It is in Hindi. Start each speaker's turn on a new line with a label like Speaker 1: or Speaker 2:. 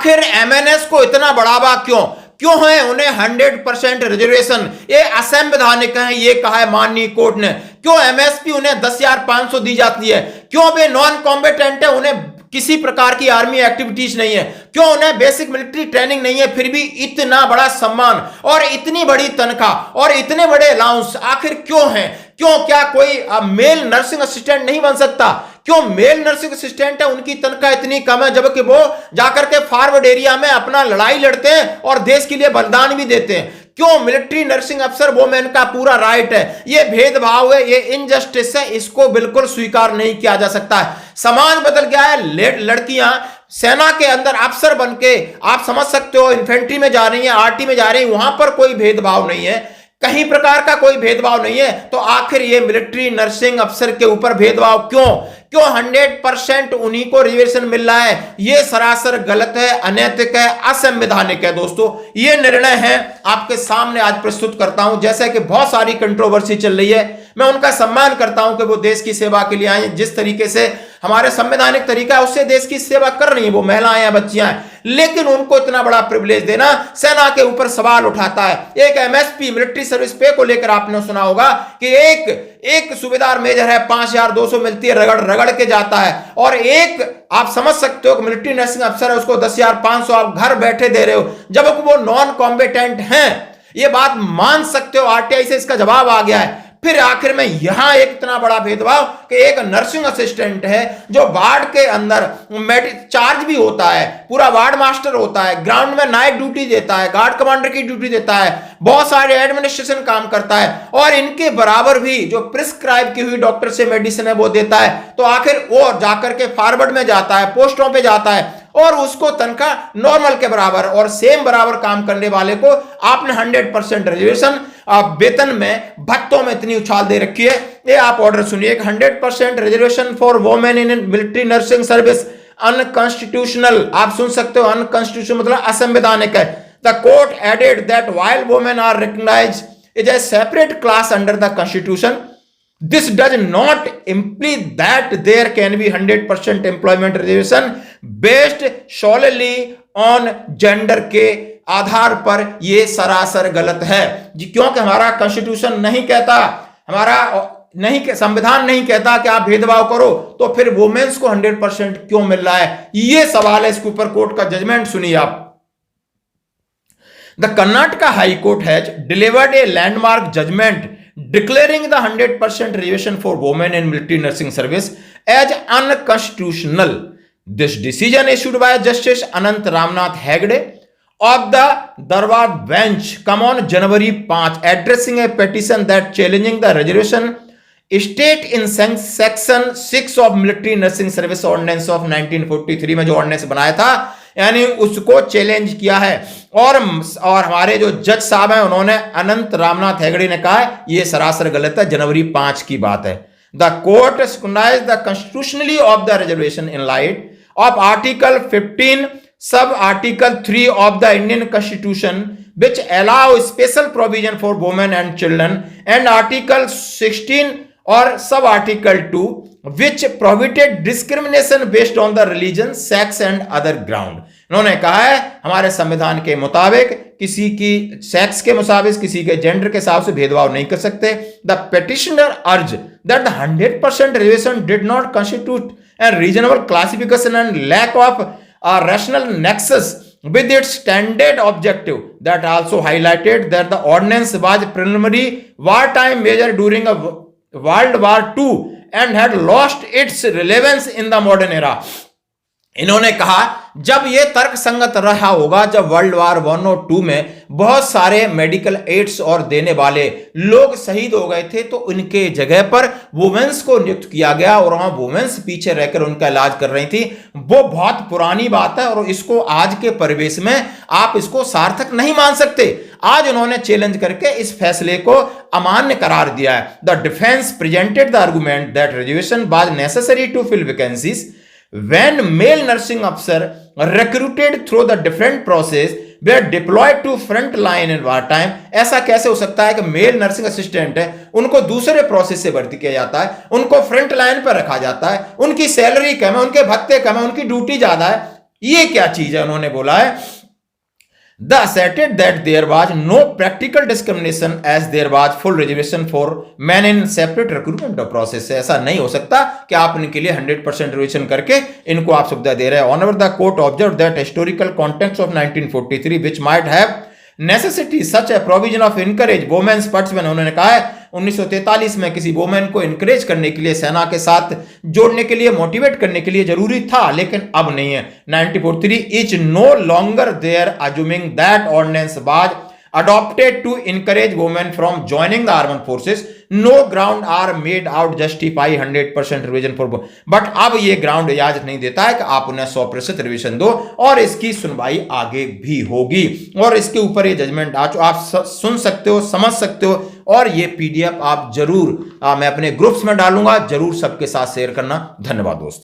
Speaker 1: आखिर एमएनएस को इतना बढ़ावा क्यों है उन्हें 100% रिजर्वेशन? ये असंवैधानिक है, ये कहा है माननीय कोर्ट ने। क्यों एमएसपी उन्हें 10,500 दी जाती है? क्यों वे नॉन कॉम्बेटेंट है, उन्हें किसी प्रकार की आर्मी एक्टिविटीज नहीं है? क्यों उन्हें बेसिक मिलिट्री ट्रेनिंग नहीं है, फिर भी इतना बड़ा सम्मान और इतनी बड़ी तनख्वाह और इतने बड़े अलाउंस आखिर क्यों है? क्यों क्या कोई मेल नर्सिंग असिस्टेंट नहीं बन सकता? क्यों मेल नर्सिंग असिस्टेंट है उनकी तनख्वाह इतनी कम है, जबकि वो जाकर के फॉरवर्ड एरिया में अपना लड़ाई लड़ते हैं और देश के लिए बलिदान भी देते हैं? क्यों मिलिट्री नर्सिंग अफसर वोमेन का पूरा राइट है? ये भेदभाव है, ये इनजस्टिस है, इसको बिल्कुल स्वीकार नहीं किया जा सकता है। समाज बदल गया है, लड़कियां सेना के अंदर अफसर बनके आप समझ सकते हो इन्फेंट्री में जा रही हैं, आरटी में जा रही हैं, वहां पर कोई भेदभाव नहीं है, कहीं प्रकार का कोई भेदभाव नहीं है। तो आखिर ये मिलिट्री नर्सिंग अफसर के ऊपर भेदभाव क्यों 100% उन्हीं को रिजर्वेशन मिल रहा है? ये सरासर गलत है, अनैतिक है, असंवैधानिक है। दोस्तों, ये निर्णय है आपके सामने आज प्रस्तुत करता हूं। जैसे कि बहुत सारी कंट्रोवर्सी चल रही है, मैं उनका सम्मान करता हूं कि वो देश की सेवा के लिए आए, जिस तरीके से हमारे संवैधानिक तरीका है उससे देश की सेवा कर रही है, वो महिलाएं या बच्चियां हैं, लेकिन उनको इतना बड़ा प्रिविलेज देना सेना के ऊपर सवाल उठाता है। एक एमएसपी मिलिट्री सर्विस पे को लेकर आपने सुना होगा कि एक सूबेदार मेजर है, 5,200 मिलती है, रगड़ के जाता है, और एक आप समझ सकते हो कि मिलिट्री नर्सिंग अफसर है, उसको 10,500 आप घर बैठे दे रहे हो, जबकि वो नॉन कॉम्बेटेंट हैं। ये बात मान सकते हो, आरटीआई से इसका जवाब आ गया है। फिर आखिर में यहां एक इतना बड़ा भेदभाव कि एक नर्सिंग असिस्टेंट है जो वार्ड के अंदर चार्ज भी होता है, पूरा वार्ड मास्टर होता है, ग्राउंड में नाइट ड्यूटी देता है, गार्ड कमांडर की ड्यूटी देता है, बहुत सारे एडमिनिस्ट्रेशन काम करता है, और इनके बराबर भी जो प्रिस्क्राइब की हुई डॉक्टर से मेडिसिन है वो देता है। तो आखिर वो जाकर के फॉरवर्ड में जाता है, पोस्टों पे जाता है, और उसको तनख्वाह नॉर्मल के बराबर और सेम बराबर काम करने वाले को आपने 100% रिजर्वेशन वेतन में भत्तों में इतनी उछाल दे रखी है। ये आप ऑर्डर सुनिए, 100% reservation for women in military nursing service unconstitutional. आप सुन सकते हो, अनकॉन्स्टिट्यूशनल मतलब असंवैधानिक है। The court added that while women are recognised as a separate class under the constitution, this does not imply that there can be 100% employment reservation based solely on gender के आधार पर। ये सरासर गलत है जी, क्योंकि हमारा कॉन्स्टिट्यूशन नहीं कहता, हमारा नहीं संविधान नहीं कहता कि आप भेदभाव करो, तो फिर वुमेन्स को 100% क्यों मिल रहा है? ये सवाल है। इसके ऊपर कोर्ट का जजमेंट सुनिए आप। The Karnataka high court has delivered a landmark judgment declaring the 100% reservation for women in military nursing service as unconstitutional. This decision issued by Justice Anant Ramnath Hegde of the Dharwad bench come on January 5, addressing a petition that challenging the reservation state in section 6 of military nursing service ordinance of 1943 में जो ऑर्डिनेंस बनाया था, यानी उसको चैलेंज किया है। और हमारे जो जज साहब हैं उन्होंने, अनंत रामनाथ हेगड़े ने कहा है ये सरासर गलत है, जनवरी 5 की बात है। The court recognise the constitutionally of the reservation in light of article 15 sub article 3 of the Indian constitution which allow special provision for women and children, and article 16 और sub article 2 which prohibited discrimination based on the religion, sex and other ground। इन्होंने कहा है हमारे संविधान के मुताबिक किसी की सेक्स के मुताबिक, किसी के जेंडर के हिसाब से भेदभाव नहीं कर सकते। The petitioner argue that the 100% reservation did not constitute a reasonable classification and lack of a rational nexus with its standard objective, that also highlighted that the ordinance was preliminary wartime measure during a World War II and had lost its relevance in the modern era। इन्होंने कहा जब यह तर्क संगत रहा होगा, जब वर्ल्ड वार 1 और 2 में बहुत सारे मेडिकल एड्स और देने वाले लोग शहीद हो गए थे, तो उनके जगह पर वुमेन्स को नियुक्त किया गया और वहां वुमेन्स पीछे रहकर उनका इलाज कर रही थी। वो बहुत पुरानी बात है और इसको आज के परिवेश में आप इसको सार्थक नहीं मान सकते। आज उन्होंने चैलेंज करके इस फैसले को अमान्य करार दिया है। The defence presented the argument that reservation was necessary to fill vacancies when male nursing officer recruited through the different process were deployed to front line in war time। ऐसा कैसे हो सकता है कि मेल नर्सिंग असिस्टेंट है, उनको दूसरे प्रोसेस से भर्ती किया जाता है, उनको फ्रंट लाइन पर रखा जाता है, उनकी सैलरी कम है, उनके भत्ते कम है, उनकी ड्यूटी ज्यादा है। ये क्या चीज है? उन्होंने बोला है The asserted that there was no practical discrimination as there was full reservation for men in separate recruitment process. ऐसा नहीं हो सकता कि आप इनके लिए 100% रिजर्वेशन करके इनको आप सुविधा दे रहे हैं. However, the court observed that historical context of 1943 which might have necessity such a provision of encourage women's participation. उन्होंने कहा है 1943 में किसी वोमेन को इनकरेज करने के लिए, सेना के साथ जोड़ने के लिए, मोटिवेट करने के लिए जरूरी था, लेकिन अब नहीं है. 1943 is no longer there assuming that ordinance was adopted to encourage women from joining the armed forces. No ground are made out justify 100% revision for women. But अब ये ग्राउंड इजाजत नहीं देता है कि आप उन्हें 100% रिविजन दो, और इसकी सुनवाई आगे भी होगी, और इसके ऊपर ये जजमेंट आप सुन सकते हो, समझ सकते हो, और ये पीडीएफ आप जरूर मैं अपने ग्रुप्स में डालूंगा, जरूर सबके साथ शेयर करना. धन्यवाद दोस्तों.